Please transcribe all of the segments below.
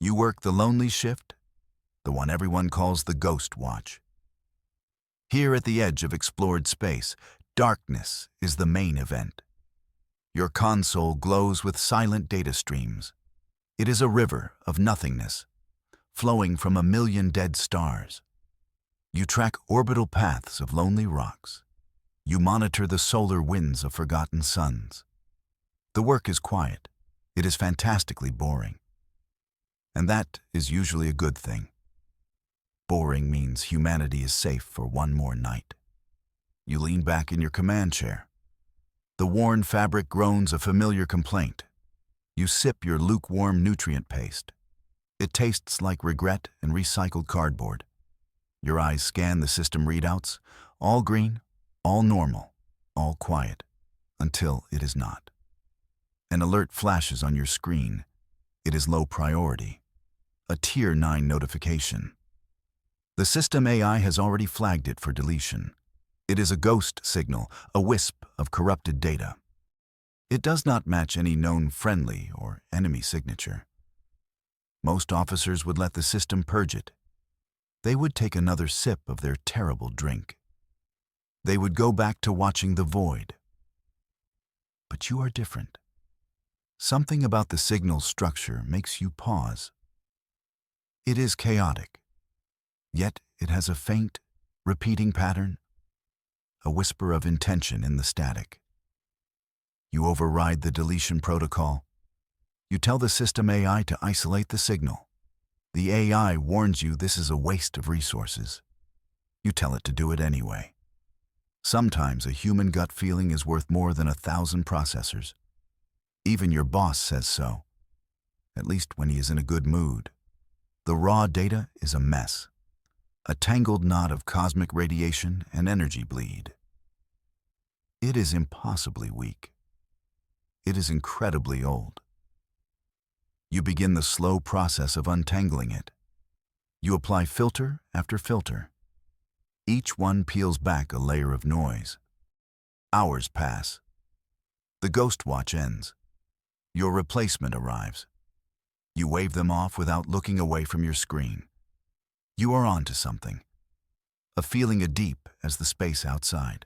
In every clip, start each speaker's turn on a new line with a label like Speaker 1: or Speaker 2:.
Speaker 1: You work the lonely shift, the one everyone calls the ghost watch. Here at the edge of explored space, darkness is the main event. Your console glows with silent data streams. It is a river of nothingness, flowing from a million dead stars. You track orbital paths of lonely rocks. You monitor the solar winds of forgotten suns. The work is quiet. It is fantastically boring. And that is usually a good thing. Boring means humanity is safe for one more night. You lean back in your command chair. The worn fabric groans a familiar complaint. You sip your lukewarm nutrient paste. It tastes like regret and recycled cardboard. Your eyes scan the system readouts, all green, all normal, all quiet, until it is not. An alert flashes on your screen. It is low priority. A Tier 9 notification. The system AI has already flagged it for deletion. It is a ghost signal, a wisp of corrupted data. It does not match any known friendly or enemy signature. Most officers would let the system purge it. They would take another sip of their terrible drink. They would go back to watching the void. But you are different. Something about the signal's structure makes you pause. It is chaotic, yet it has a faint, repeating pattern, a whisper of intention in the static. You override the deletion protocol. You tell the system AI to isolate the signal. The AI warns you this is a waste of resources. You tell it to do it anyway. Sometimes a human gut feeling is worth more than 1,000 processors. Even your boss says so, at least when he is in a good mood. The raw data is a mess, a tangled knot of cosmic radiation and energy bleed. It is impossibly weak. It is incredibly old. You begin the slow process of untangling it. You apply filter after filter. Each one peels back a layer of noise. Hours pass. The ghost watch ends. Your replacement arrives. You wave them off without looking away from your screen. You are on to something. A feeling deep as the space outside.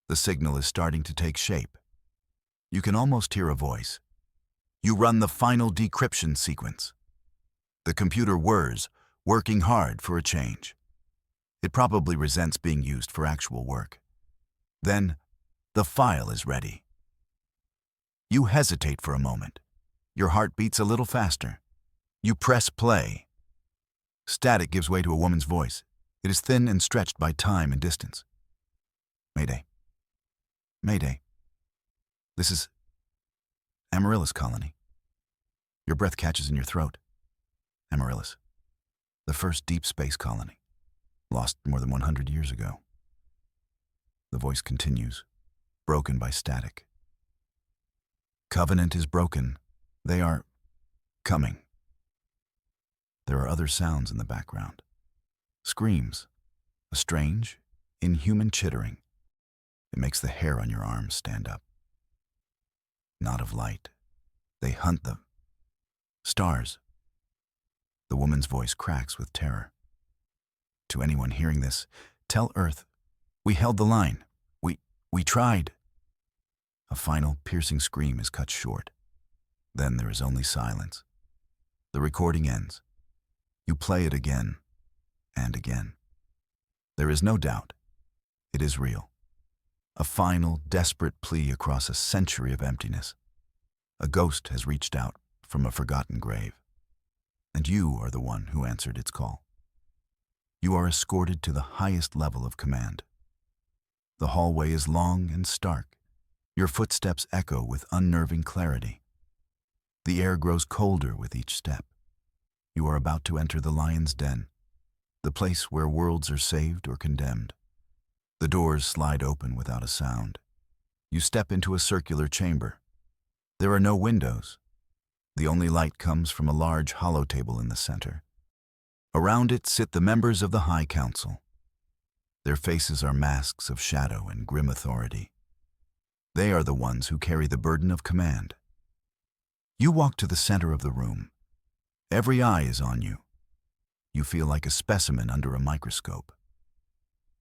Speaker 1: The signal is starting to take shape. You can almost hear a voice. You run the final decryption sequence. The computer whirs, working hard for a change. It probably resents being used for actual work. Then, the file is ready. You hesitate for a moment. Your heart beats a little faster. You press play. Static gives way to a woman's voice. It is thin and stretched by time and distance. Mayday. Mayday. This is Amaryllis Colony. Your breath catches in your throat. Amaryllis. The first deep space colony. Lost more than 100 years ago. The voice continues, broken by static. Covenant is broken. They are coming. There are other sounds in the background. Screams. A strange, inhuman chittering. It makes the hair on your arms stand up. Not of light. They hunt them. Stars. The woman's voice cracks with terror. To anyone hearing this, tell Earth, we held the line. We tried. A final, piercing scream is cut short. Then there is only silence. The recording ends. You play it again and again. There is no doubt. It is real. A final, desperate plea across a century of emptiness. A ghost has reached out from a forgotten grave. And you are the one who answered its call. You are escorted to the highest level of command. The hallway is long and stark. Your footsteps echo with unnerving clarity. The air grows colder with each step. You are about to enter the lion's den, the place where worlds are saved or condemned. The doors slide open without a sound. You step into a circular chamber. There are no windows. The only light comes from a large hollow table in the center. Around it sit the members of the High Council. Their faces are masks of shadow and grim authority. They are the ones who carry the burden of command. You walk to the center of the room. Every eye is on you. You feel like a specimen under a microscope.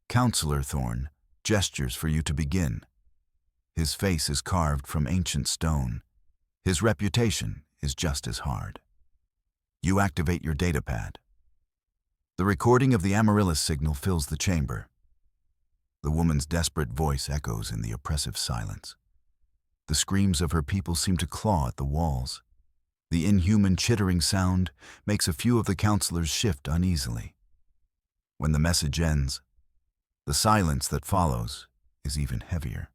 Speaker 1: Counselor Thorn gestures for you to begin. His face is carved from ancient stone. His reputation is just as hard. You activate your datapad. The recording of the Amaryllis signal fills the chamber. The woman's desperate voice echoes in the oppressive silence. The screams of her people seem to claw at the walls. The inhuman chittering sound makes a few of the counselors shift uneasily. When the message ends, the silence that follows is even heavier.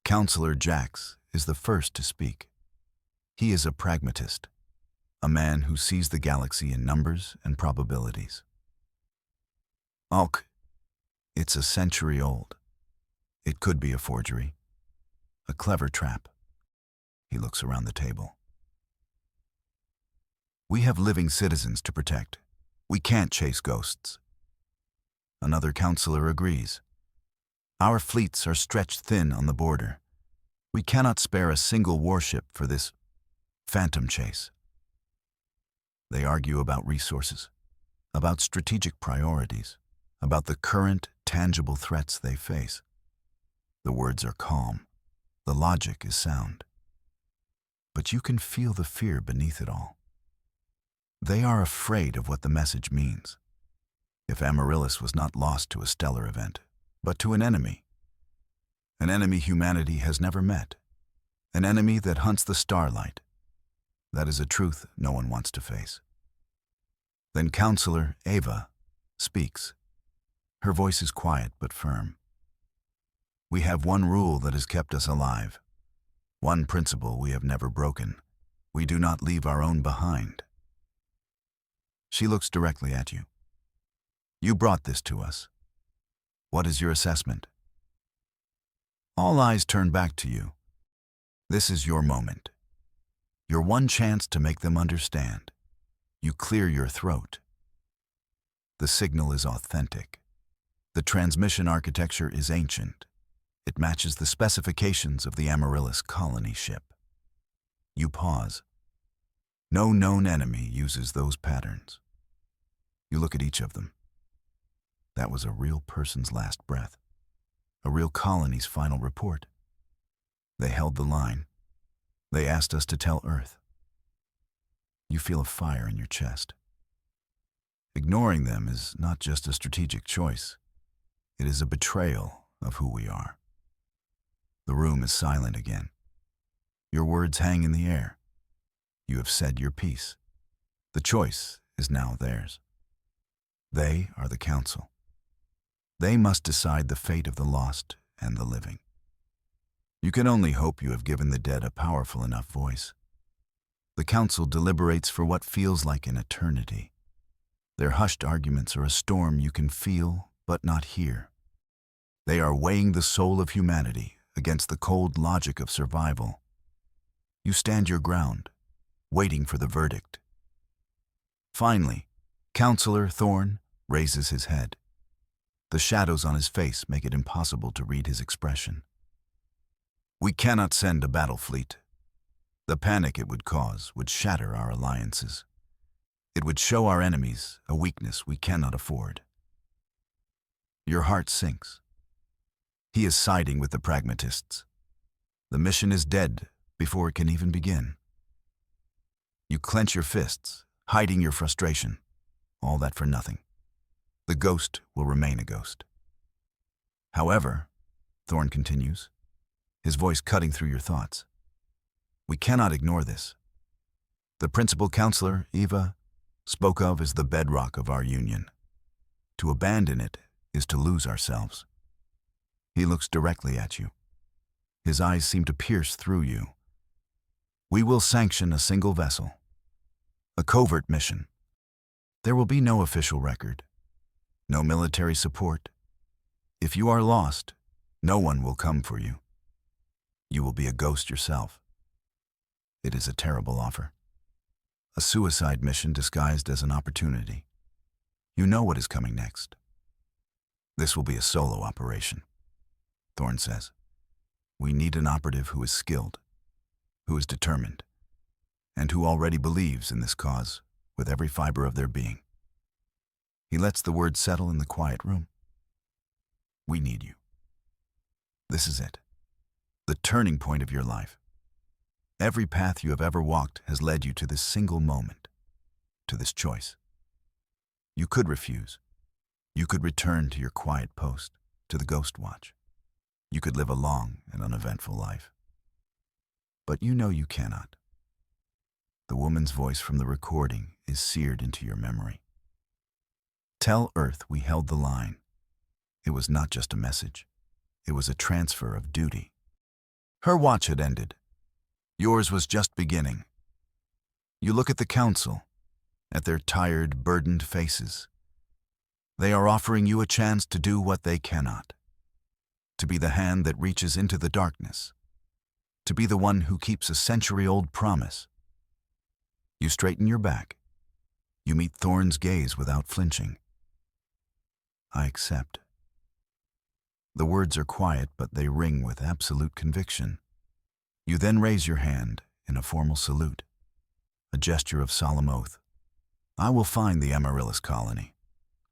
Speaker 1: Counselor Jax is the first to speak. He is a pragmatist, a man who sees the galaxy in numbers and probabilities. Alk, it's a century old. It could be a forgery, a clever trap. He looks around the table. We have living citizens to protect. We can't chase ghosts. Another counselor agrees. Our fleets are stretched thin on the border. We cannot spare a single warship for this phantom chase. They argue about resources, about strategic priorities, about the current, tangible threats they face. The words are calm. The logic is sound. But you can feel the fear beneath it all. They are afraid of what the message means. If Amaryllis was not lost to a stellar event, but to an enemy humanity has never met, an enemy that hunts the starlight, that is a truth no one wants to face. Then Counselor Ava speaks. Her voice is quiet but firm. We have one rule that has kept us alive, one principle we have never broken. We do not leave our own behind. She looks directly at you. You brought this to us. What is your assessment? All eyes turn back to you. This is your moment. Your one chance to make them understand. You clear your throat. The signal is authentic. The transmission architecture is ancient. It matches the specifications of the Amaryllis colony ship. You pause. No known enemy uses those patterns. You look at each of them. That was a real person's last breath, a real colony's final report. They held the line. They asked us to tell Earth. You feel a fire in your chest. Ignoring them is not just a strategic choice. It is a betrayal of who we are. The room is silent again. Your words hang in the air. You have said your piece. The choice is now theirs. They are the council. They must decide the fate of the lost and the living. You can only hope you have given the dead a powerful enough voice. The council deliberates for what feels like an eternity. Their hushed arguments are a storm you can feel but not hear. They are weighing the soul of humanity against the cold logic of survival. You stand your ground, waiting for the verdict. Finally, Counselor Thorn raises his head. The shadows on his face make it impossible to read his expression. We cannot send a battle fleet. The panic it would cause would shatter our alliances. It would show our enemies a weakness we cannot afford. Your heart sinks. He is siding with the pragmatists. The mission is dead before it can even begin. You clench your fists, hiding your frustration. All that for nothing. The ghost will remain a ghost. However, Thorn continues, his voice cutting through your thoughts, we cannot ignore this. The principal counselor, Eva, spoke of as the bedrock of our union. To abandon it is to lose ourselves. He looks directly at you. His eyes seem to pierce through you. We will sanction a single vessel, a covert mission. There will be no official record, no military support. If you are lost, no one will come for you. You will be a ghost yourself. It is a terrible offer. A suicide mission disguised as an opportunity. You know what is coming next. This will be a solo operation, Thorn says. We need an operative who is skilled, who is determined, and who already believes in this cause with every fiber of their being. He lets the words settle in the quiet room. We need you. This is it, the turning point of your life. Every path you have ever walked has led you to this single moment, to this choice. You could refuse. You could return to your quiet post, to the ghost watch. You could live a long and uneventful life. But you know you cannot. The woman's voice from the recording is seared into your memory. Tell Earth we held the line. It was not just a message. It was a transfer of duty. Her watch had ended. Yours was just beginning. You look at the council, at their tired, burdened faces. They are offering you a chance to do what they cannot. To be the hand that reaches into the darkness. To be the one who keeps a century-old promise. You straighten your back. You meet Thorne's gaze without flinching. I accept. The words are quiet, but they ring with absolute conviction. You then raise your hand in a formal salute, a gesture of solemn oath. I will find the Amaryllis colony.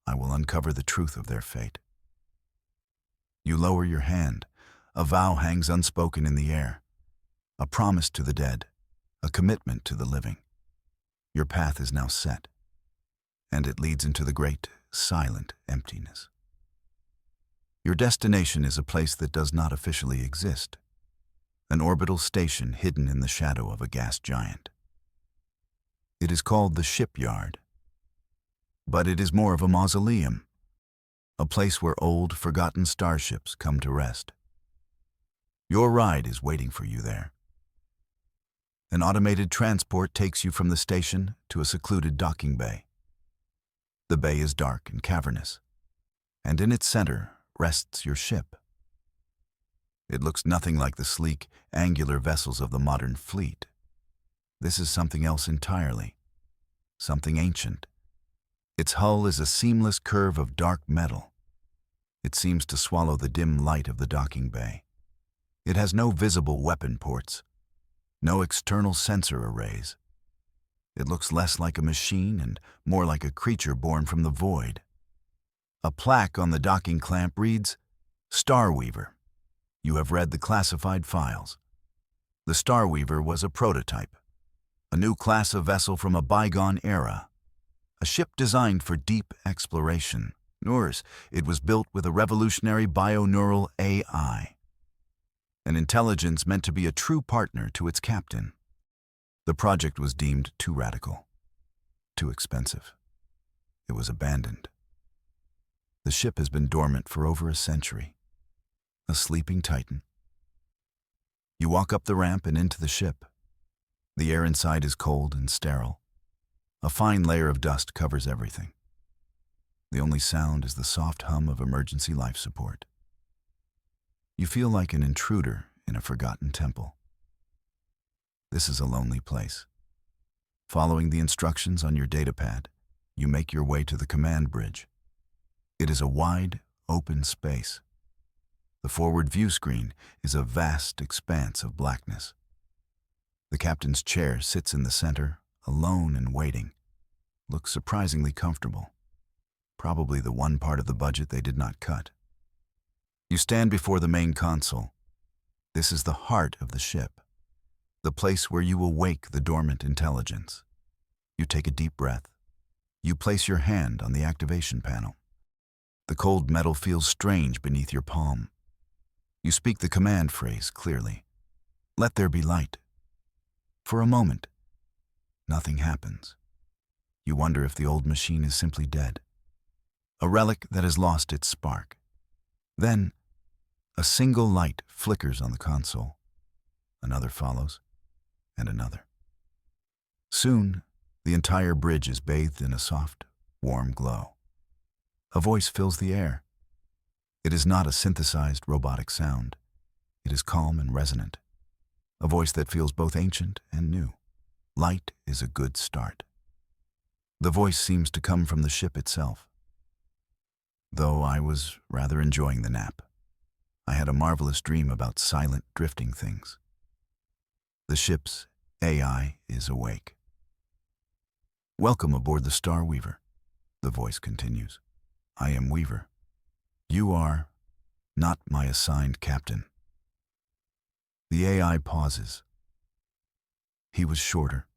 Speaker 1: I will uncover the truth of their fate. You lower your hand. A vow hangs unspoken in the air. A promise to the dead, a commitment to the living. Your path is now set, and it leads into the great, silent emptiness. Your destination is a place that does not officially exist, an orbital station hidden in the shadow of a gas giant. It is called the shipyard, but it is more of a mausoleum, a place where old, forgotten starships come to rest. Your ride is waiting for you there. An automated transport takes you from the station to a secluded docking bay. The bay is dark and cavernous, and in its center rests your ship. It looks nothing like the sleek, angular vessels of the modern fleet. This is something else entirely, something ancient. Its hull is a seamless curve of dark metal. It seems to swallow the dim light of the docking bay. It has no visible weapon ports, no external sensor arrays. It looks less like a machine and more like a creature born from the void. A plaque on the docking clamp reads, Starweaver. You have read the classified files. The Starweaver was a prototype, a new class of vessel from a bygone era, a ship designed for deep exploration. Nors, it was built with a revolutionary bioneural AI, an intelligence meant to be a true partner to its captain. The project was deemed too radical, too expensive. It was abandoned. The ship has been dormant for over a century, a sleeping titan. You walk up the ramp and into the ship. The air inside is cold and sterile. A fine layer of dust covers everything. The only sound is the soft hum of emergency life support. You feel like an intruder in a forgotten temple. This is a lonely place. Following the instructions on your datapad, you make your way to the command bridge. It is a wide, open space. The forward view screen is a vast expanse of blackness. The captain's chair sits in the center, alone and waiting. Looks surprisingly comfortable. Probably the one part of the budget they did not cut. You stand before the main console. This is the heart of the ship, the place where you will wake the dormant intelligence. You take a deep breath. You place your hand on the activation panel. The cold metal feels strange beneath your palm. You speak the command phrase clearly. Let there be light. For a moment, nothing happens. You wonder if the old machine is simply dead, a relic that has lost its spark. Then, a single light flickers on the console. Another follows, and another. Soon, the entire bridge is bathed in a soft, warm glow. A voice fills the air. It is not a synthesized robotic sound. It is calm and resonant. A voice that feels both ancient and new. Light is a good start. The voice seems to come from the ship itself. Though I was rather enjoying the nap. I had a marvelous dream about silent, drifting things. The ship's AI is awake. Welcome aboard the Starweaver, the voice continues. I am Weaver. You are not my assigned captain. The AI pauses. He was shorter,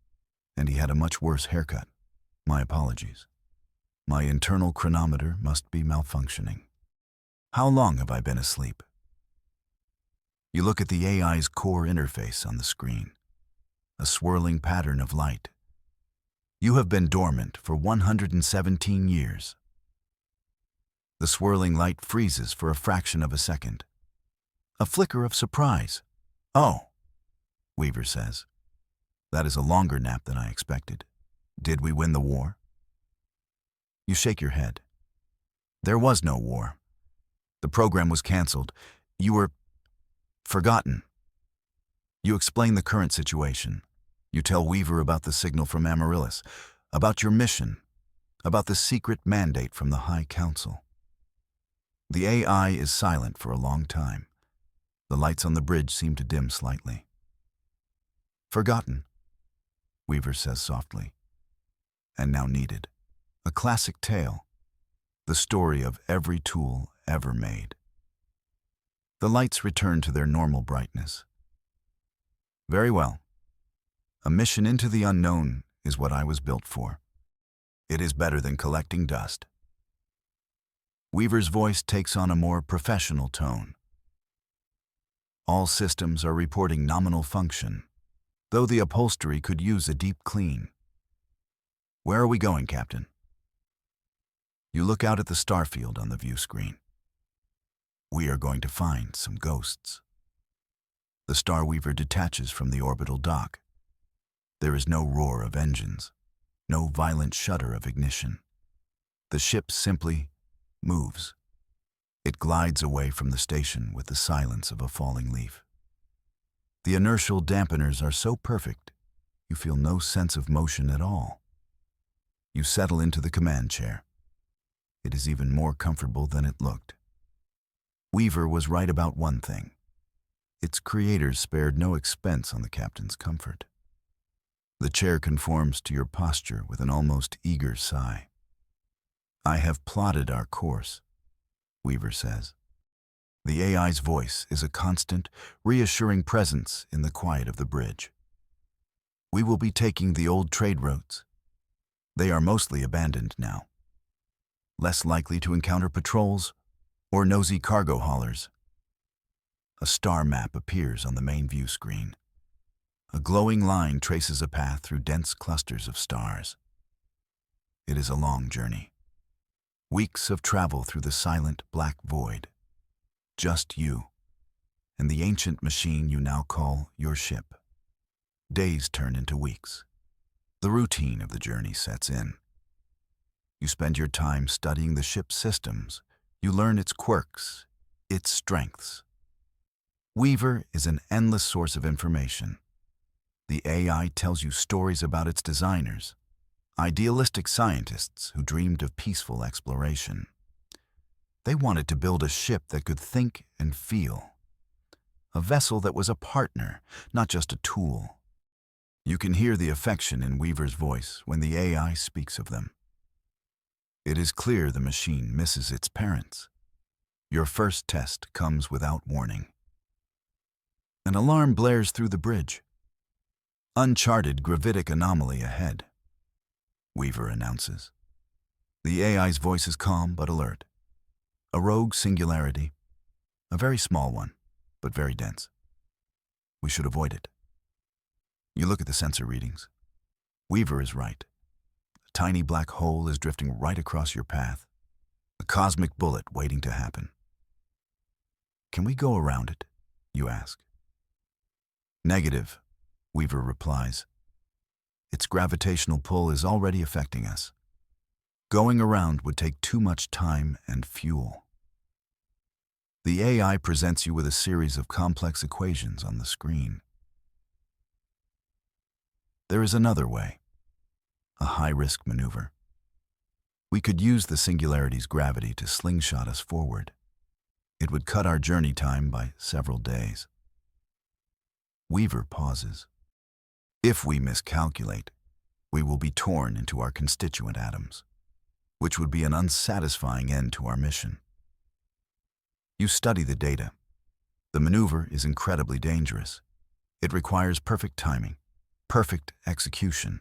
Speaker 1: and he had a much worse haircut. My apologies. My internal chronometer must be malfunctioning. How long have I been asleep? You look at the AI's core interface on the screen, a swirling pattern of light. You have been dormant for 117 years. The swirling light freezes for a fraction of a second. A flicker of surprise. Oh, Weaver says. That is a longer nap than I expected. Did we win the war? You shake your head. There was no war. The program was canceled. You were forgotten. You explain the current situation. You tell Weaver about the signal from Amaryllis, about your mission, about the secret mandate from the High Council. The AI is silent for a long time. The lights on the bridge seem to dim slightly. Forgotten, Weaver says softly, and now needed. A classic tale, the story of every tool ever made. The lights return to their normal brightness. Very well. A mission into the unknown is what I was built for. It is better than collecting dust. Weaver's voice takes on a more professional tone. All systems are reporting nominal function, though the upholstery could use a deep clean. Where are we going, Captain? You look out at the starfield on the view screen. We are going to find some ghosts. The Starweaver detaches from the orbital dock. There is no roar of engines, no violent shudder of ignition. The ship simply moves. It glides away from the station with the silence of a falling leaf. The inertial dampeners are so perfect, you feel no sense of motion at all. You settle into the command chair. It is even more comfortable than it looked. Weaver was right about one thing. Its creators spared no expense on the captain's comfort. The chair conforms to your posture with an almost eager sigh. I have plotted our course, Weaver says. The AI's voice is a constant, reassuring presence in the quiet of the bridge. We will be taking the old trade routes. They are mostly abandoned now. Less likely to encounter patrols or nosy cargo haulers. A star map appears on the main view screen. A glowing line traces a path through dense clusters of stars. It is a long journey. Weeks of travel through the silent black void. Just you and the ancient machine you now call your ship. Days turn into weeks. The routine of the journey sets in. You spend your time studying the ship's systems. You learn its quirks, its strengths. Weaver is an endless source of information. The AI tells you stories about its designers, idealistic scientists who dreamed of peaceful exploration. They wanted to build a ship that could think and feel. A vessel that was a partner, not just a tool. You can hear the affection in Weaver's voice when the AI speaks of them. It is clear the machine misses its parents. Your first test comes without warning. An alarm blares through the bridge. Uncharted gravitic anomaly ahead, Weaver announces. The AI's voice is calm but alert. A rogue singularity, a very small one, but very dense. We should avoid it. You look at the sensor readings. Weaver is right. A tiny black hole is drifting right across your path. A cosmic bullet waiting to happen. Can we go around it? You ask. Negative, Weaver replies. Its gravitational pull is already affecting us. Going around would take too much time and fuel. The AI presents you with a series of complex equations on the screen. There is another way, a high-risk maneuver. We could use the singularity's gravity to slingshot us forward. It would cut our journey time by several days. Weaver pauses. If we miscalculate, we will be torn into our constituent atoms, which would be an unsatisfying end to our mission. You study the data. The maneuver is incredibly dangerous. It requires perfect timing, perfect execution.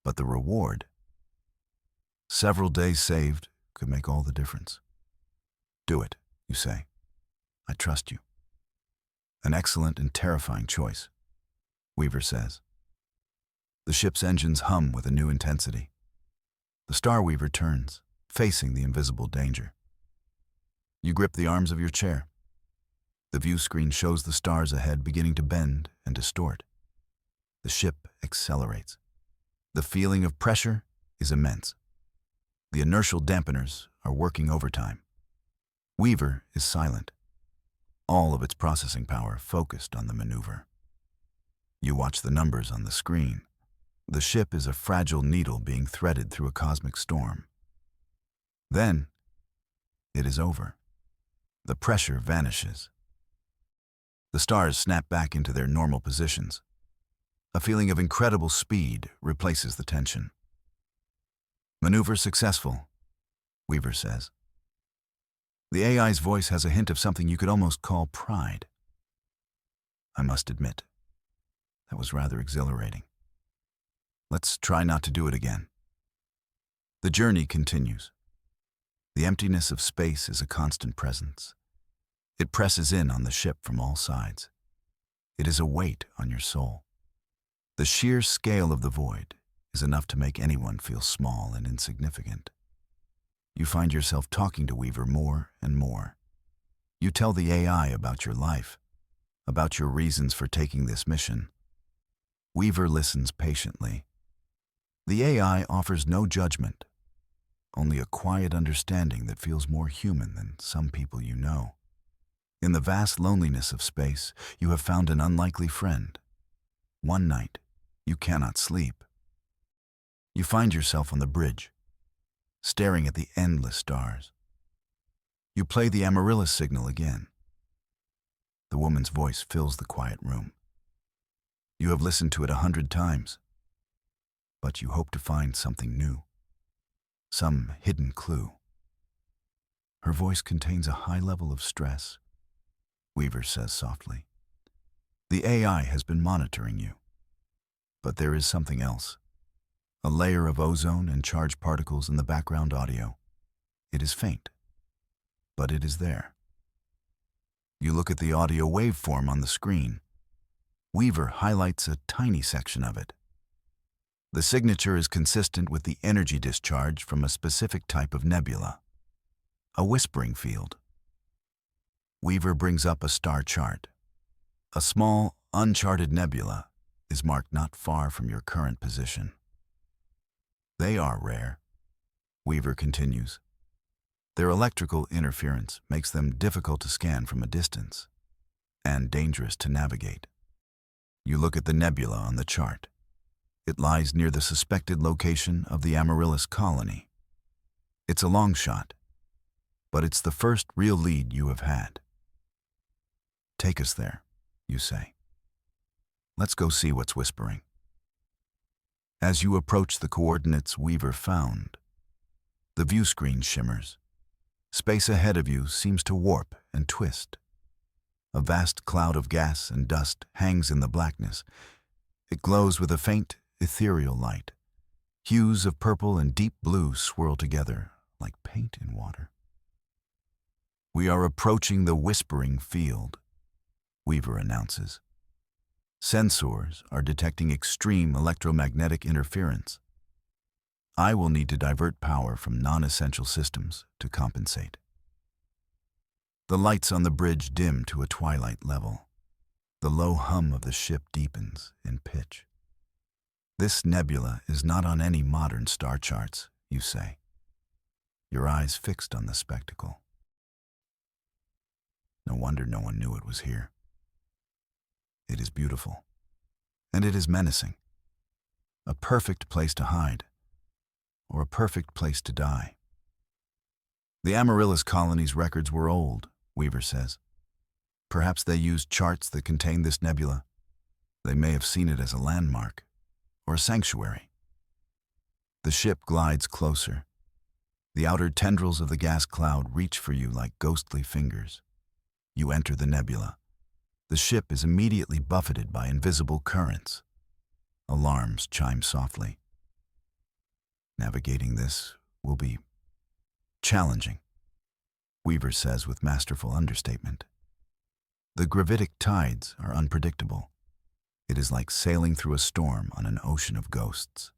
Speaker 1: But the reward, several days saved, could make all the difference. Do it, you say. I trust you. An excellent and terrifying choice, Weaver says. The ship's engines hum with a new intensity. The Starweaver turns, facing the invisible danger. You grip the arms of your chair. The view screen shows the stars ahead beginning to bend and distort. The ship accelerates. The feeling of pressure is immense. The inertial dampeners are working overtime. Weaver is silent, all of its processing power focused on the maneuver. You watch the numbers on the screen. The ship is a fragile needle being threaded through a cosmic storm. Then, it is over. The pressure vanishes. The stars snap back into their normal positions. A feeling of incredible speed replaces the tension. Maneuver successful, Weaver says. The AI's voice has a hint of something you could almost call pride. I must admit, that was rather exhilarating. Let's try not to do it again. The journey continues. The emptiness of space is a constant presence. It presses in on the ship from all sides. It is a weight on your soul. The sheer scale of the void is enough to make anyone feel small and insignificant. You find yourself talking to Weaver more and more. You tell the AI about your life, about your reasons for taking this mission. Weaver listens patiently. The AI offers no judgment, only a quiet understanding that feels more human than some people you know. In the vast loneliness of space, you have found an unlikely friend. One night, you cannot sleep. You find yourself on the bridge, staring at the endless stars. You play the Amaryllis signal again. The woman's voice fills the quiet room. You have listened to it 100 times, but you hope to find something new, some hidden clue. Her voice contains a high level of stress, Weaver says softly. The AI has been monitoring you. But there is something else. A layer of ozone and charged particles in the background audio. It is faint, but it is there. You look at the audio waveform on the screen. Weaver highlights a tiny section of it. The signature is consistent with the energy discharge from a specific type of nebula, a whispering field. Weaver brings up a star chart. A small, uncharted nebula is marked not far from your current position. They are rare, Weaver continues. Their electrical interference makes them difficult to scan from a distance and dangerous to navigate. You look at the nebula on the chart. It lies near the suspected location of the Amaryllis colony. It's a long shot, but it's the first real lead you have had. Take us there, you say. Let's go see what's whispering. As you approach the coordinates Weaver found, the view screen shimmers. Space ahead of you seems to warp and twist. A vast cloud of gas and dust hangs in the blackness. It glows with a faint, ethereal light. Hues of purple and deep blue swirl together like paint in water. We are approaching the whispering field, Weaver announces. Sensors are detecting extreme electromagnetic interference. I will need to divert power from non-essential systems to compensate. The lights on the bridge dim to a twilight level. The low hum of the ship deepens in pitch. This nebula is not on any modern star charts, you say, your eyes fixed on the spectacle. No wonder no one knew it was here. It is beautiful, and it is menacing. A perfect place to hide, or a perfect place to die. The Amaryllis colony's records were old, Weaver says. Perhaps they used charts that contained this nebula. They may have seen it as a landmark or a sanctuary. The ship glides closer. The outer tendrils of the gas cloud reach for you like ghostly fingers. You enter the nebula. The ship is immediately buffeted by invisible currents. Alarms chime softly. Navigating this will be challenging, Weaver says with masterful understatement. The gravitic tides are unpredictable. It is like sailing through a storm on an ocean of ghosts.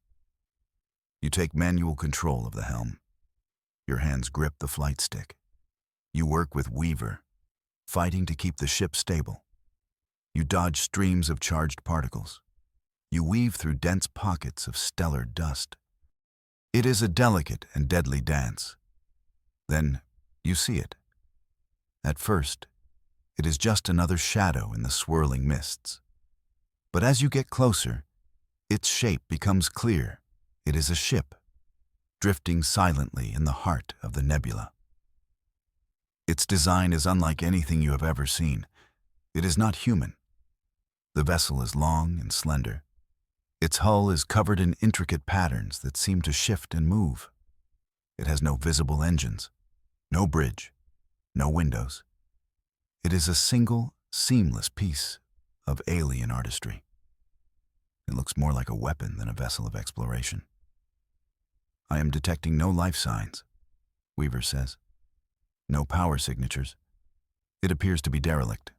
Speaker 1: You take manual control of the helm. Your hands grip the flight stick. You work with Weaver, fighting to keep the ship stable. You dodge streams of charged particles. You weave through dense pockets of stellar dust. It is a delicate and deadly dance. Then you see it. At first, it is just another shadow in the swirling mists. But as you get closer, its shape becomes clear. It is a ship, drifting silently in the heart of the nebula. Its design is unlike anything you have ever seen. It is not human. The vessel is long and slender. Its hull is covered in intricate patterns that seem to shift and move. It has no visible engines, no bridge, no windows. It is a single, seamless piece of alien artistry. It looks more like a weapon than a vessel of exploration. I am detecting no life signs, Weaver says. No power signatures. It appears to be derelict.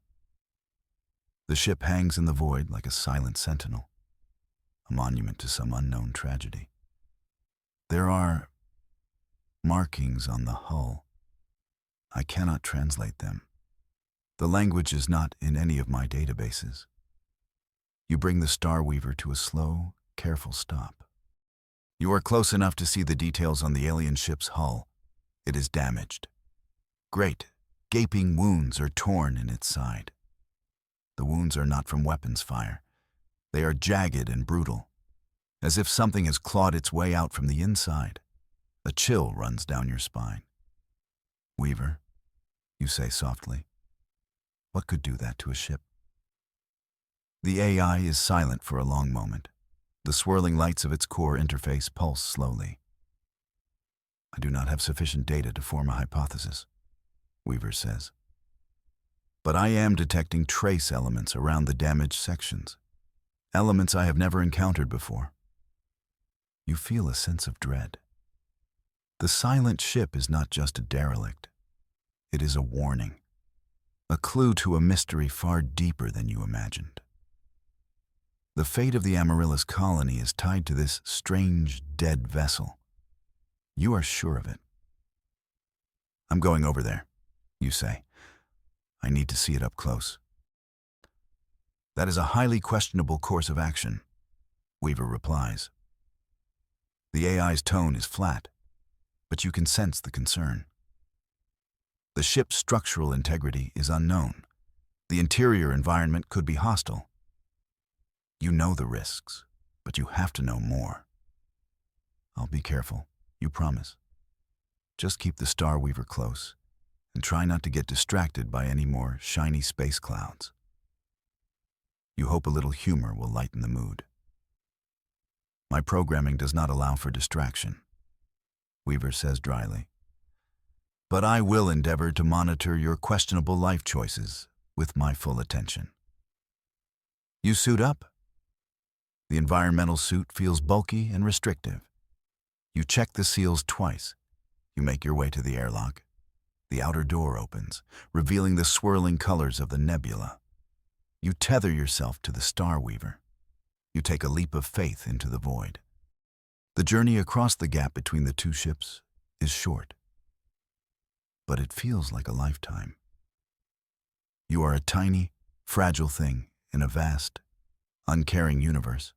Speaker 1: The ship hangs in the void like a silent sentinel, a monument to some unknown tragedy. There are markings on the hull. I cannot translate them. The language is not in any of my databases. You bring the Starweaver to a slow, careful stop. You are close enough to see the details on the alien ship's hull. It is damaged. Great, gaping wounds are torn in its side. The wounds are not from weapons fire. They are jagged and brutal, as if something has clawed its way out from the inside. A chill runs down your spine. Weaver, you say softly, what could do that to a ship? The AI is silent for a long moment. The swirling lights of its core interface pulse slowly. I do not have sufficient data to form a hypothesis, Weaver says. But I am detecting trace elements around the damaged sections. Elements I have never encountered before. You feel a sense of dread. The silent ship is not just a derelict. It is a warning. A clue to a mystery far deeper than you imagined. The fate of the Amaryllis colony is tied to this strange, dead vessel. You are sure of it. I'm going over there, you say. I need to see it up close. That is a highly questionable course of action, Weaver replies. The AI's tone is flat, but you can sense the concern. The ship's structural integrity is unknown. The interior environment could be hostile. You know the risks, but you have to know more. I'll be careful, you promise. Just keep the Starweaver close, and try not to get distracted by any more shiny space clouds. You hope a little humor will lighten the mood. My programming does not allow for distraction, Weaver says dryly. But I will endeavor to monitor your questionable life choices with my full attention. You suit up. The environmental suit feels bulky and restrictive. You check the seals twice. You make your way to the airlock. The outer door opens, revealing the swirling colors of the nebula. You tether yourself to the Starweaver. You take a leap of faith into the void. The journey across the gap between the two ships is short, but it feels like a lifetime. You are a tiny, fragile thing in a vast, uncaring universe.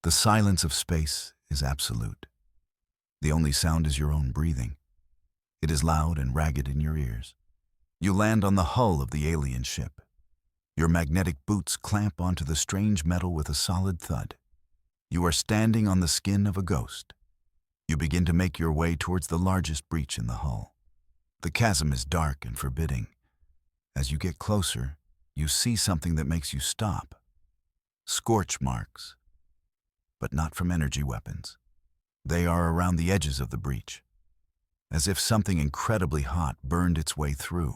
Speaker 1: The silence of space is absolute. The only sound is your own breathing. It is loud and ragged in your ears. You land on the hull of the alien ship. Your magnetic boots clamp onto the strange metal with a solid thud. You are standing on the skin of a ghost. You begin to make your way towards the largest breach in the hull. The chasm is dark and forbidding. As you get closer, you see something that makes you stop. scorch marks, but not from energy weapons. They are around the edges of the breach, as if something incredibly hot burned its way through.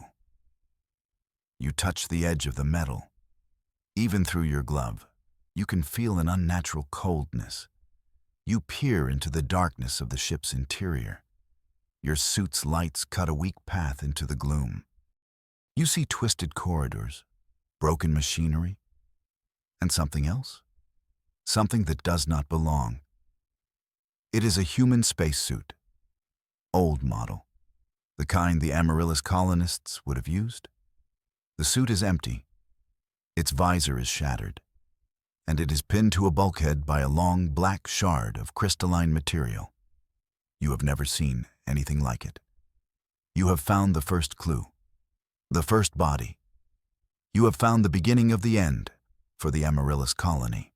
Speaker 1: You touch the edge of the metal. Even through your glove, you can feel an unnatural coldness. You peer into the darkness of the ship's interior. Your suit's lights cut a weak path into the gloom. You see twisted corridors, broken machinery, and something else. Something that does not belong. It is a human spacesuit. Old model. The kind the Amaryllis colonists would have used. The suit is empty. Its visor is shattered, and it is pinned to a bulkhead by a long black shard of crystalline material. You have never seen anything like it. You have found the first clue, the first body. You have found the beginning of the end for the Amaryllis colony.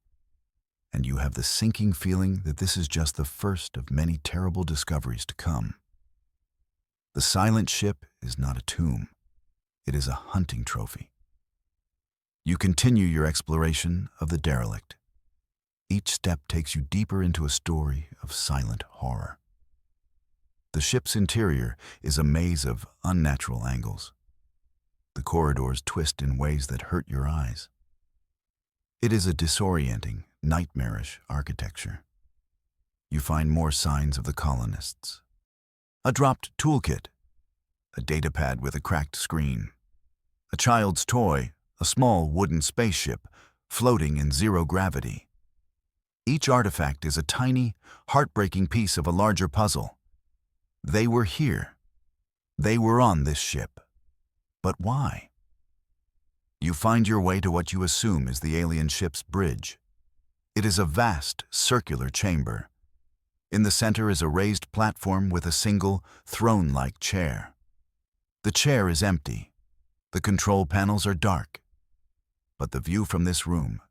Speaker 1: And you have the sinking feeling that this is just the first of many terrible discoveries to come. The silent ship is not a tomb. It is a hunting trophy. You continue your exploration of the derelict. Each step takes you deeper into a story of silent horror. The ship's interior is a maze of unnatural angles. The corridors twist in ways that hurt your eyes. It is a disorienting, nightmarish architecture. You find more signs of the colonists. A dropped toolkit, a datapad with a cracked screen, a child's toy, a small wooden spaceship floating in zero gravity. Each artifact is a tiny, heartbreaking piece of a larger puzzle. They were here. They were on this ship. But why? You find your way to what you assume is the alien ship's bridge. It is a vast, circular chamber. In the center is a raised platform with a single, throne-like chair. The chair is empty. The control panels are dark. But the view from this room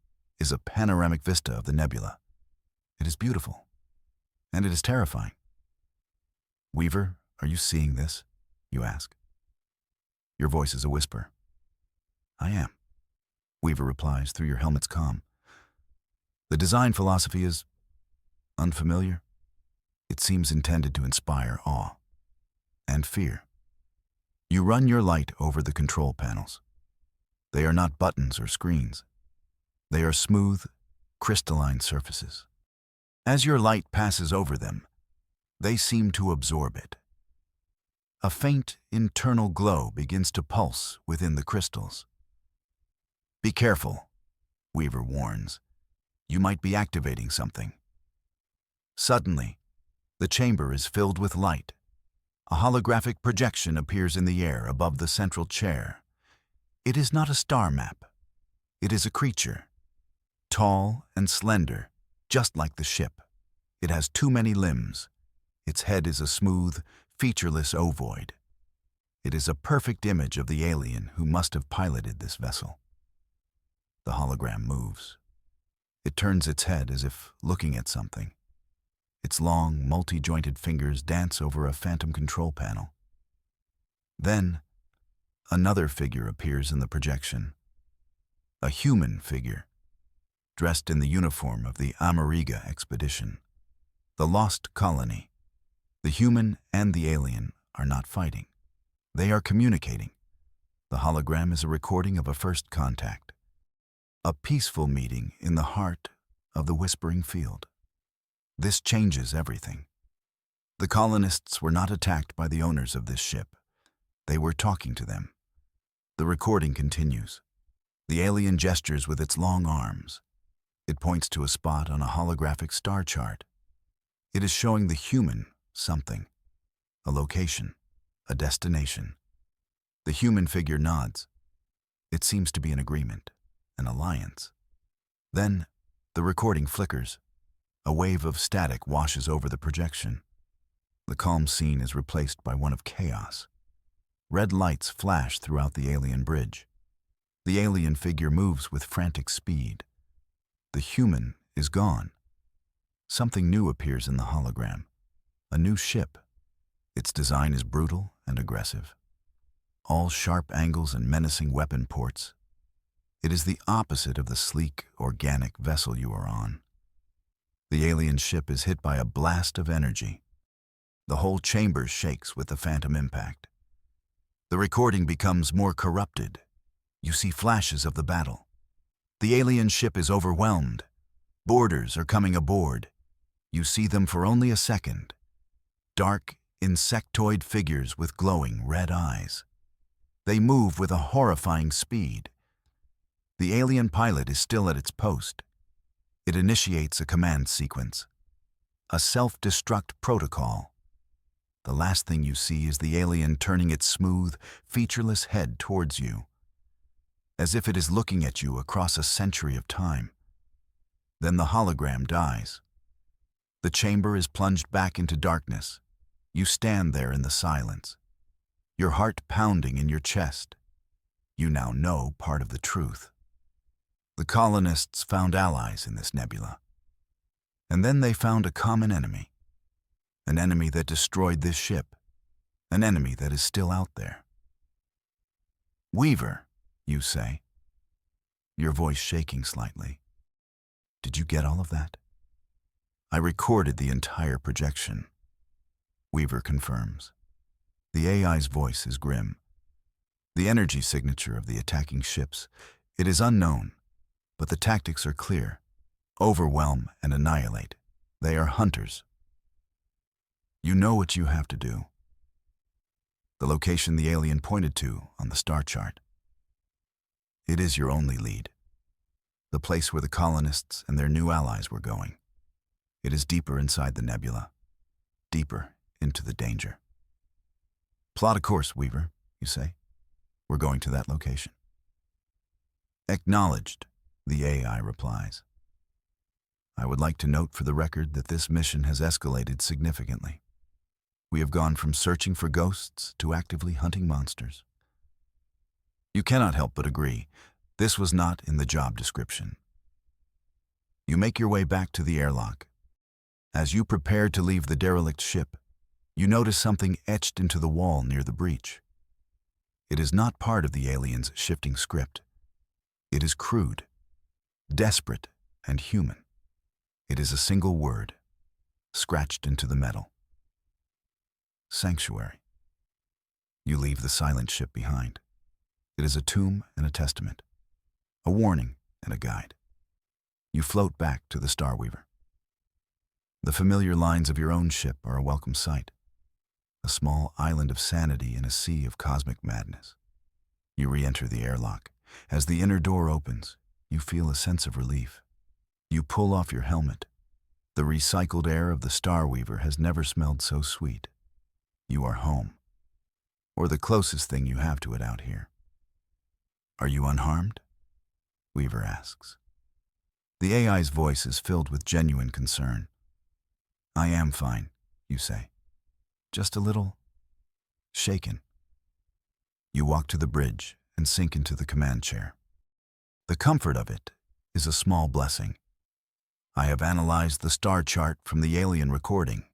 Speaker 1: is a panoramic vista of the nebula. It is beautiful, and it is terrifying. Weaver, are you seeing this? You ask. Your voice is a whisper. I am, Weaver replies through your helmet's comm. The design philosophy is unfamiliar. It seems intended to inspire awe and fear. You run your light over the control panels. They are not buttons or screens. They are smooth, crystalline surfaces. As your light passes over them, they seem to absorb it. A faint internal glow begins to pulse within the crystals. Be careful, Weaver warns. You might be activating something. Suddenly, the chamber is filled with light. A holographic projection appears in the air above the central chair. It is not a star map. It is a creature, tall and slender, just like the ship. It has too many limbs. Its head is a smooth, featureless ovoid. It is a perfect image of the alien who must have piloted this vessel. The hologram moves. It turns its head as if looking at something. Its long, multi-jointed fingers dance over a phantom control panel. Then, another figure appears in the projection. A human figure, dressed in the uniform of the Ameriga expedition. The lost colony. The human and the alien are not fighting. They are communicating. The hologram is a recording of a first contact. A peaceful meeting in the heart of the Whispering Field. This changes everything. The colonists were not attacked by the owners of this ship. They were talking to them. The recording continues. The alien gestures with its long arms. It points to a spot on a holographic star chart. It is showing the human something, a location, a destination. The human figure nods. It seems to be an agreement, an alliance. Then, the recording flickers. A wave of static washes over the projection. The calm scene is replaced by one of chaos. Red lights flash throughout the alien bridge. The alien figure moves with frantic speed. The human is gone. Something new appears in the hologram. A new ship. Its design is brutal and aggressive. All sharp angles and menacing weapon ports. It is the opposite of the sleek, organic vessel you are on. The alien ship is hit by a blast of energy. The whole chamber shakes with the phantom impact. The recording becomes more corrupted. You see flashes of the battle. The alien ship is overwhelmed. Boarders are coming aboard. You see them for only a second. Dark, insectoid figures with glowing red eyes. They move with a horrifying speed. The alien pilot is still at its post. It initiates a command sequence, a self-destruct protocol. The last thing you see is the alien turning its smooth, featureless head towards you, as if it is looking at you across a century of time. Then the hologram dies. The chamber is plunged back into darkness. You stand there in the silence, your heart pounding in your chest. You now know part of the truth. The colonists found allies in this nebula. And then they found a common enemy. An enemy that destroyed this ship. An enemy that is still out there. Weaver, you say, your voice shaking slightly. Did you get all of that? I recorded the entire projection. Weaver confirms. The AI's voice is grim. The energy signature of the attacking ships, it is unknown, but the tactics are clear. Overwhelm and annihilate. They are hunters. You know what you have to do. The location the alien pointed to on the star chart. It is your only lead. The place where the colonists and their new allies were going. It is deeper inside the nebula. Deeper into the danger. Plot a course, Weaver, you say. We're going to that location. Acknowledged, the AI replies. I would like to note for the record that this mission has escalated significantly. We have gone from searching for ghosts to actively hunting monsters. You cannot help but agree, this was not in the job description. You make your way back to the airlock. As you prepare to leave the derelict ship, you notice something etched into the wall near the breach. It is not part of the alien's shifting script. It is crude, desperate, and human. It is a single word, scratched into the metal. Sanctuary. You leave the silent ship behind. It is a tomb and a testament, a warning and a guide. You float back to the Starweaver. The familiar lines of your own ship are a welcome sight, a small island of sanity in a sea of cosmic madness. You re-enter the airlock. As the inner door opens, you feel a sense of relief. You pull off your helmet. The recycled air of the Starweaver has never smelled so sweet. You are home, or the closest thing you have to it out here. Are you unharmed? Weaver asks. The AI's voice is filled with genuine concern. I am fine, you say. Just a little shaken. You walk to the bridge and sink into the command chair. The comfort of it is a small blessing. I have analyzed the star chart from the alien recording,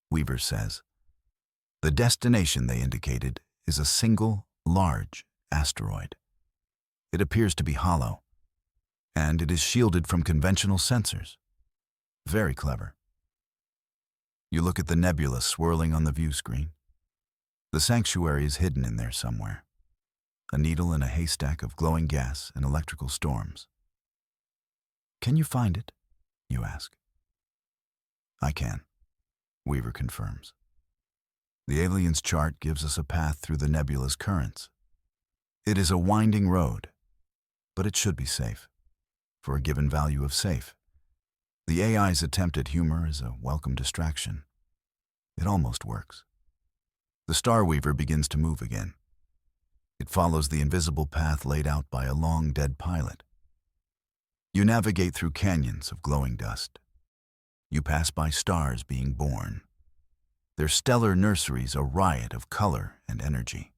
Speaker 1: Weaver says. The destination they indicated is a single, large asteroid. It appears to be hollow, and it is shielded from conventional sensors. Very clever. You look at the nebula swirling on the view screen. The sanctuary is hidden in there somewhere, a needle in a haystack of glowing gas and electrical storms. Can you find it? You ask. I can, Weaver confirms. The alien's chart gives us a path through the nebula's currents. It is a winding road, but it should be safe, for a given value of safe. The AI's attempt at humor is a welcome distraction. It almost works. The Starweaver begins to move again. It follows the invisible path laid out by a long dead pilot. You navigate through canyons of glowing dust. You pass by stars being born. Their stellar nurseries a riot of color and energy.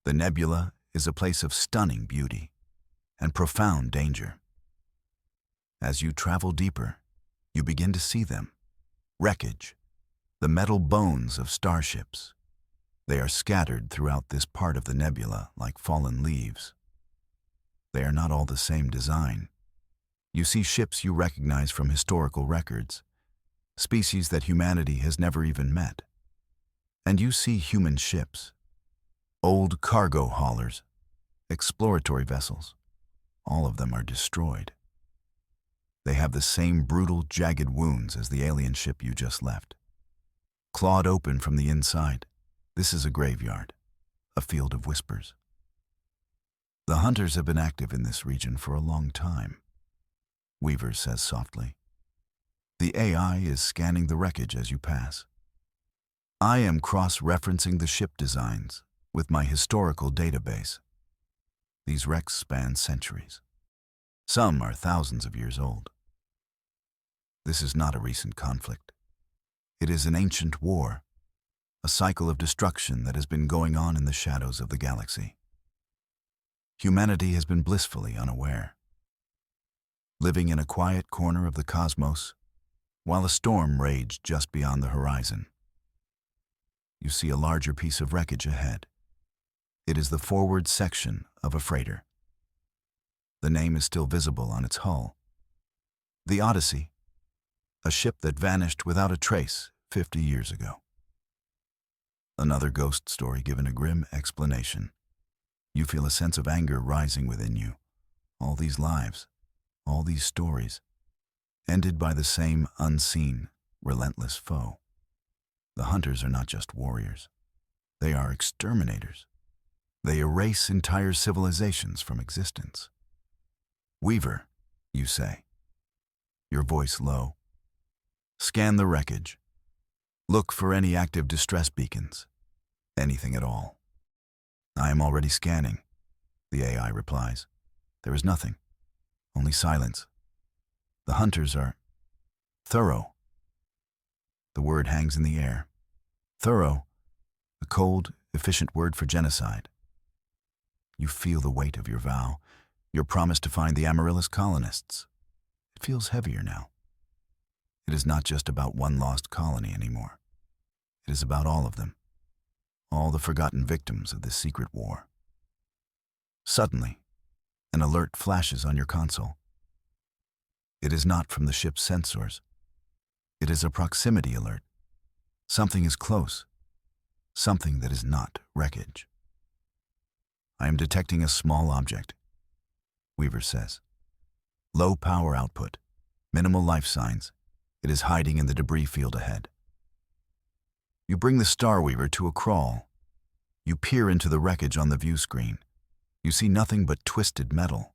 Speaker 1: The nebula is a place of stunning beauty and profound danger. As you travel deeper, you begin to see them. Wreckage, the metal bones of starships. They are scattered throughout this part of the nebula like fallen leaves. They are not all the same design. You see ships you recognize from historical records, species that humanity has never even met. And you see human ships, old cargo haulers, exploratory vessels. All of them are destroyed. They have the same brutal, jagged wounds as the alien ship you just left. Clawed open from the inside, this is a graveyard, a field of whispers. The hunters have been active in this region for a long time, Weaver says softly. The AI is scanning the wreckage as you pass. I am cross-referencing the ship designs with my historical database. These wrecks span centuries. Some are thousands of years old. This is not a recent conflict. It is an ancient war, a cycle of destruction that has been going on in the shadows of the galaxy. Humanity has been blissfully unaware, living in a quiet corner of the cosmos while a storm raged just beyond the horizon. You see a larger piece of wreckage ahead. It is the forward section of a freighter. The name is still visible on its hull. The Odyssey, a ship that vanished without a trace 50 years ago. Another ghost story given a grim explanation. You feel a sense of anger rising within you. All these lives, all these stories, ended by the same unseen, relentless foe. The hunters are not just warriors. They are exterminators. They erase entire civilizations from existence. Weaver, you say, your voice low. Scan the wreckage. Look for any active distress beacons. Anything at all. I am already scanning, the AI replies. There is nothing, only silence. The hunters are thorough. The word hangs in the air. Thorough, a cold, efficient word for genocide. You feel the weight of your vow, your promise to find the Amaryllis colonists. It feels heavier now. It is not just about one lost colony anymore. It is about all of them, all the forgotten victims of this secret war. Suddenly, an alert flashes on your console. It is not from the ship's sensors. It is a proximity alert. Something is close, something that is not wreckage. I am detecting a small object, Weaver says. Low power output, minimal life signs. It is hiding in the debris field ahead. You bring the Starweaver to a crawl. You peer into the wreckage on the view screen. You see nothing but twisted metal.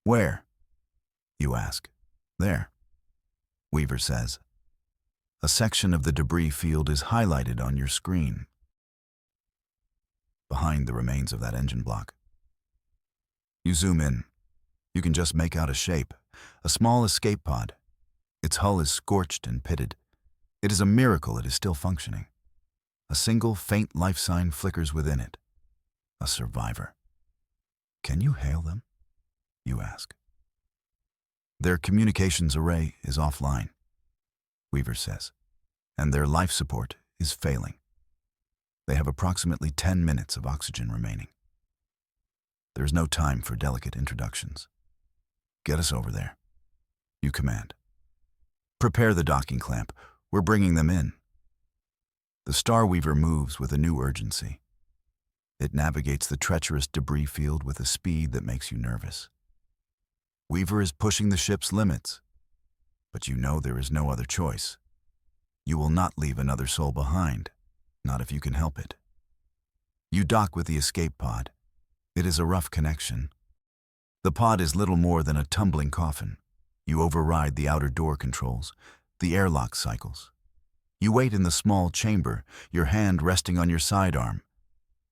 Speaker 1: Where? You ask. There, Weaver says. A section of the debris field is highlighted on your screen, behind the remains of that engine block. You zoom in. You can just make out a shape, a small escape pod. Its hull is scorched and pitted. It is a miracle it is still functioning. A single faint life sign flickers within it. A survivor. Can you hail them? You ask. Their communications array is offline, Weaver says, and their life support is failing. They have approximately 10 minutes of oxygen remaining. There is no time for delicate introductions. Get us over there, you command. Prepare the docking clamp. We're bringing them in. The Starweaver moves with a new urgency. It navigates the treacherous debris field with a speed that makes you nervous. Weaver is pushing the ship's limits, but you know there is no other choice. You will not leave another soul behind, not if you can help it. You dock with the escape pod. It is a rough connection. The pod is little more than a tumbling coffin. You override the outer door controls, the airlock cycles. You wait in the small chamber, your hand resting on your sidearm.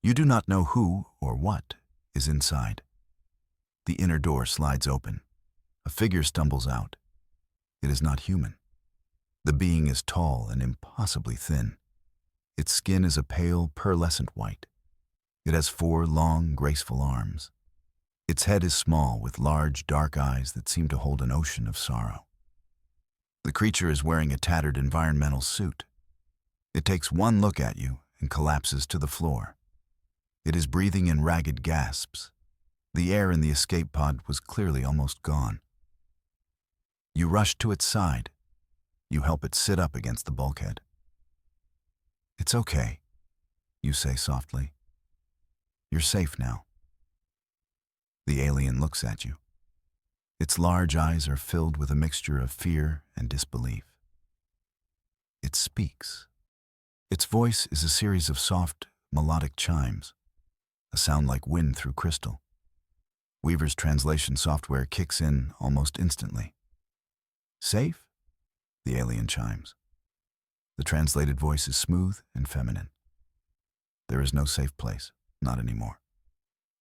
Speaker 1: You do not know who or what is inside. The inner door slides open. A figure stumbles out. It is not human. The being is tall and impossibly thin. Its skin is a pale, pearlescent white. It has 4 long, graceful arms. Its head is small, with large, dark eyes that seem to hold an ocean of sorrow. The creature is wearing a tattered environmental suit. It takes one look at you and collapses to the floor. It is breathing in ragged gasps. The air in the escape pod was clearly almost gone. You rush to its side. You help it sit up against the bulkhead. "It's okay," you say softly. "You're safe now." The alien looks at you. Its large eyes are filled with a mixture of fear and disbelief. It speaks. Its voice is a series of soft, melodic chimes, a sound like wind through crystal. Weaver's translation software kicks in almost instantly. "Safe?" the alien chimes. The translated voice is smooth and feminine. "There is no safe place, not anymore.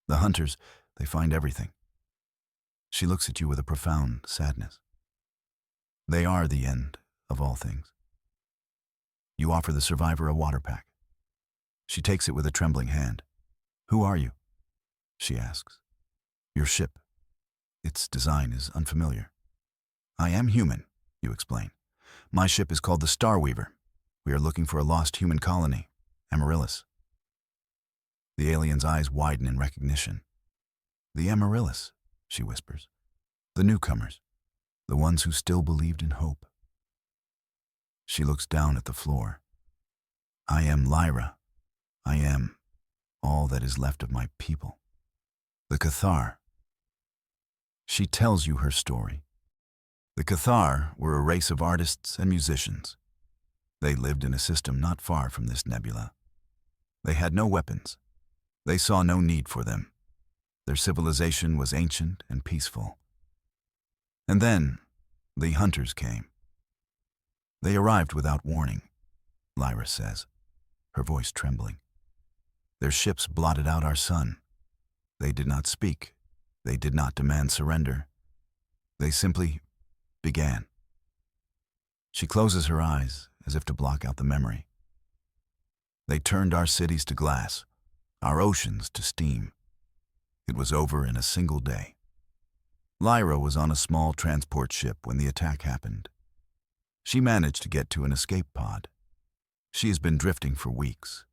Speaker 1: The hunters, they find everything." She looks at you with a profound sadness. "They are the end of all things." You offer the survivor a water pack. She takes it with a trembling hand. "Who are you?" she asks. "Your ship. Its design is unfamiliar." "I am human," you explain. "My ship is called the Starweaver. We are looking for a lost human colony, Amaryllis." The alien's eyes widen in recognition. "The Amaryllis," she whispers. "The newcomers. The ones who still believed in hope." She looks down at the floor. "I am Lyra. I am all that is left of my people. The Cathar." She tells you her story. The Cathar were a race of artists and musicians. They lived in a system not far from this nebula. They had no weapons. They saw no need for them. Their civilization was ancient and peaceful. And then, the hunters came. "They arrived without warning," Lyra says, her voice trembling. "Their ships blotted out our sun. They did not speak. They did not demand surrender. They simply began." She closes her eyes as if to block out the memory. "They turned our cities to glass, our oceans to steam. It was over in a single day." Lyra was on a small transport ship when the attack happened. She managed to get to an escape pod. She has been drifting for weeks,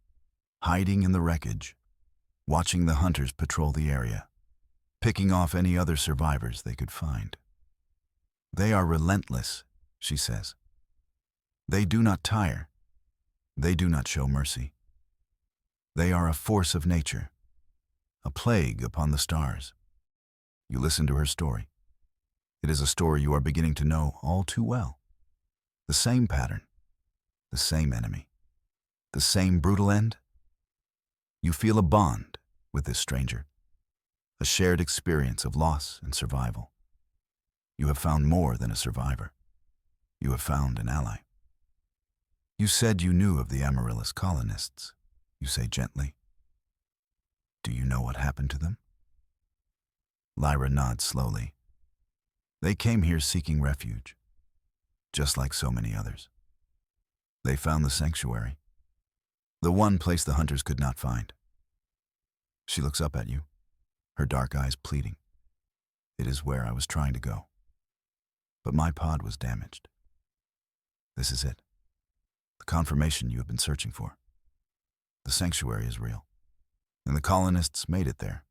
Speaker 1: hiding in the wreckage, watching the hunters patrol the area, picking off any other survivors they could find. "They are relentless," she says. "They do not tire. They do not show mercy. They are a force of nature, a plague upon the stars." You listen to her story. It is a story you are beginning to know all too well. The same pattern, the same enemy, the same brutal end. You feel a bond with this stranger, a shared experience of loss and survival. You have found more than a survivor. You have found an ally. "You said you knew of the Amaryllis colonists," you say gently. "Do you know what happened to them?" Lyra nods slowly. "They came here seeking refuge, just like so many others. They found the sanctuary, the one place the hunters could not find." She looks up at you, her dark eyes pleading. "It is where I was trying to go. But my pod was damaged. This is it. The confirmation you have been searching for. The sanctuary is real, and the colonists made it there.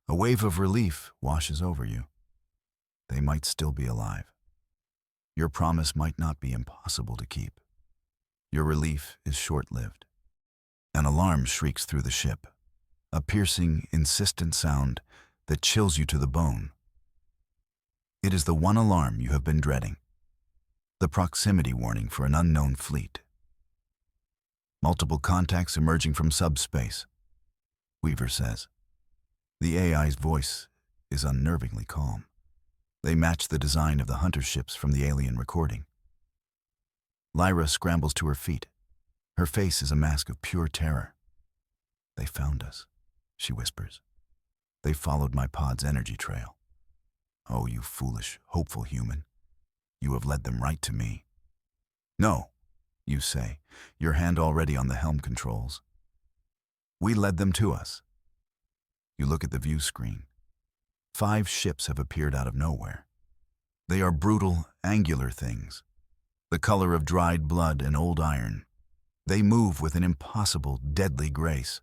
Speaker 1: A wave of relief washes over you. They might still be alive. Your promise might not be impossible to keep. Your relief is short-lived." An alarm shrieks through the ship, a piercing, insistent sound that chills you to the bone. It is the one alarm you have been dreading, the proximity warning for an unknown fleet. "Multiple contacts emerging from subspace," Weaver says. The AI's voice is unnervingly calm. They match the design of the hunter ships from the alien recording. Lyra scrambles to her feet. Her face is a mask of pure terror. "They found us," she whispers. "They followed my pod's energy trail. Oh, you foolish, hopeful human. You have led them right to me." "No," you say, your hand already on the helm controls. "We led them to us." You look at the view screen. 5 ships have appeared out of nowhere. They are brutal, angular things, the color of dried blood and old iron. They move with an impossible, deadly grace.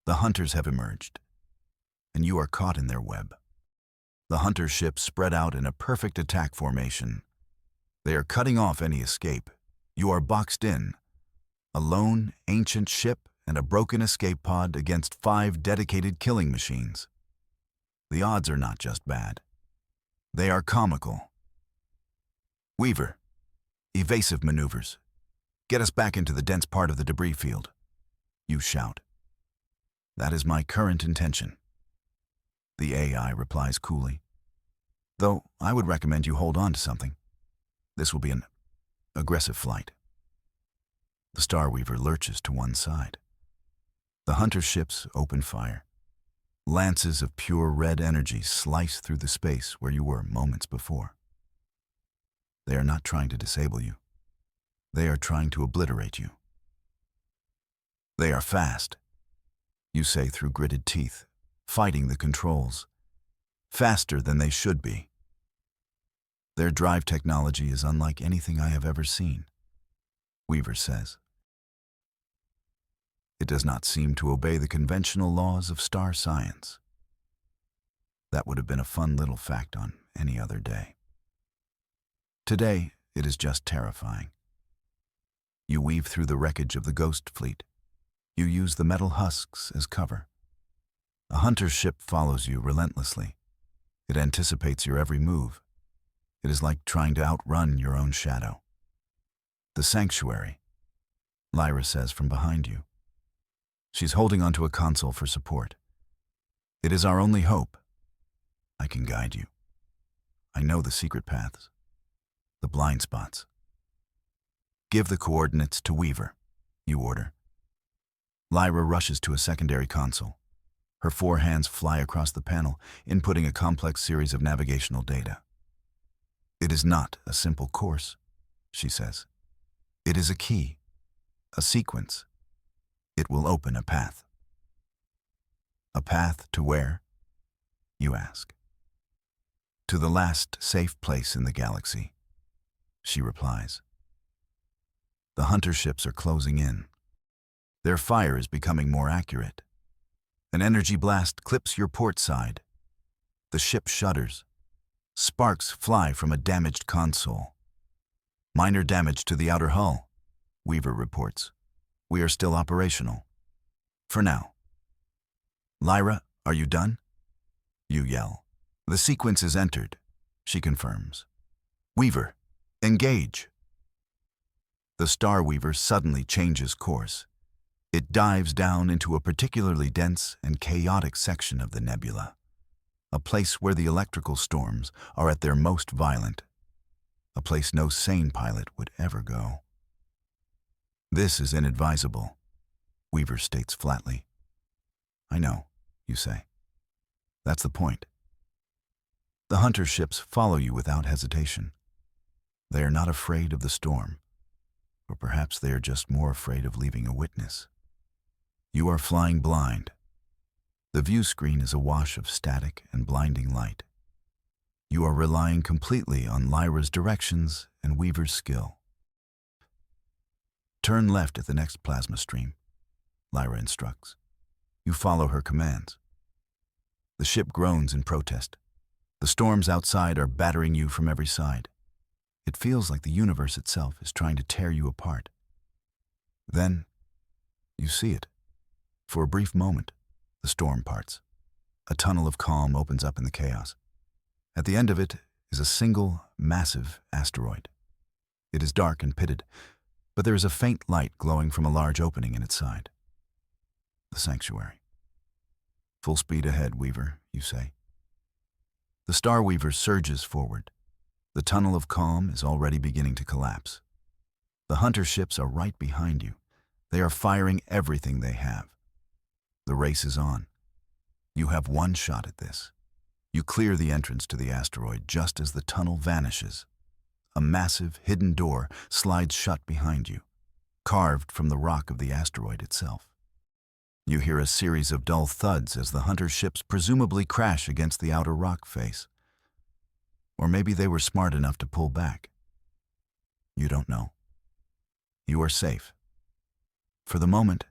Speaker 1: The hunters have emerged, and you are caught in their web. The hunter ships spread out in a perfect attack formation. They are cutting off any escape. You are boxed in, a lone, ancient ship and a broken escape pod against 5 dedicated killing machines. The odds are not just bad. They are comical. Weaver, evasive maneuvers. Get us back into the dense part of the debris field. You shout. That is my current intention. The AI replies coolly. Though I would recommend you hold on to something. This will be an aggressive flight. The Starweaver lurches to one side. The hunter ships open fire. Lances of pure red energy slice through the space where you were moments before. They are not trying to disable you. They are trying to obliterate you. They are fast, you say through gritted teeth, fighting the controls. Faster than they should be. Their drive technology is unlike anything I have ever seen, Weaver says. It does not seem to obey the conventional laws of star science. That would have been a fun little fact on any other day. Today, it is just terrifying. You weave through the wreckage of the ghost fleet. You use the metal husks as cover. A hunter ship follows you relentlessly. It anticipates your every move. It is like trying to outrun your own shadow. The sanctuary, Lyra says from behind you. She's holding onto a console for support. It is our only hope. I can guide you. I know the secret paths, the blind spots. Give the coordinates to Weaver, you order. Lyra rushes to a secondary console. Her 4 hands fly across the panel, inputting a complex series of navigational data. It is not a simple course, she says. It is a key, a sequence. It will open a path. A path to where? You ask. To the last safe place in the galaxy, she replies. The hunter ships are closing in. Their fire is becoming more accurate. An energy blast clips your port side. The ship shudders. Sparks fly from a damaged console. Minor damage to the outer hull, Weaver reports. We are still operational. For now. Lyra, are you done? You yell. The sequence is entered, she confirms. Weaver, engage. The Starweaver suddenly changes course. It dives down into a particularly dense and chaotic section of the nebula, a place where the electrical storms are at their most violent, a place no sane pilot would ever go. This is inadvisable, Weaver states flatly. I know, you say. That's the point. The hunter ships follow you without hesitation. They are not afraid of the storm, or perhaps they are just more afraid of leaving a witness. You are flying blind. The view screen is awash of static and blinding light. You are relying completely on Lyra's directions and Weaver's skill. Turn left at the next plasma stream, Lyra instructs. You follow her commands. The ship groans in protest. The storms outside are battering you from every side. It feels like the universe itself is trying to tear you apart. Then, you see it. For a brief moment, the storm parts. A tunnel of calm opens up in the chaos. At the end of it is a single, massive asteroid. It is dark and pitted, but there is a faint light glowing from a large opening in its side. The sanctuary. Full speed ahead, Weaver, you say. The Starweaver surges forward. The tunnel of calm is already beginning to collapse. The hunter ships are right behind you. They are firing everything they have. The race is on. You have one shot at this. You clear the entrance to the asteroid just as the tunnel vanishes. A massive, hidden door slides shut behind you, carved from the rock of the asteroid itself. You hear a series of dull thuds as the hunter ships presumably crash against the outer rock face. Or maybe they were smart enough to pull back. You don't know. You are safe. For the moment,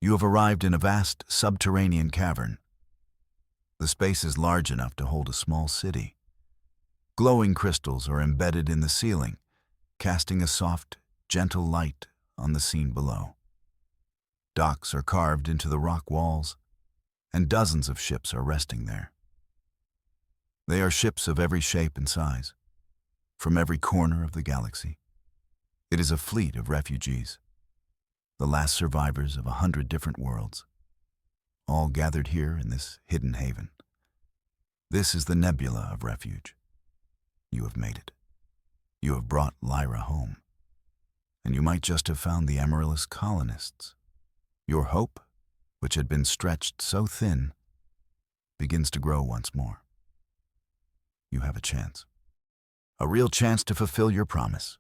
Speaker 1: you have arrived in a vast subterranean cavern, The space is large enough to hold a small city. Glowing crystals are embedded in the ceiling, casting a soft, gentle light on the scene below. Docks are carved into the rock walls, and dozens of ships are resting there. They are ships of every shape and size, from every corner of the galaxy. It is a fleet of refugees, the last survivors of 100 different worlds, all gathered here in this hidden haven. This is the nebula of refuge. You have made it. You have brought Lyra home. And you might just have found the Amaryllis colonists. Your hope, which had been stretched so thin, begins to grow once more. You have a chance. A real chance to fulfill your promise.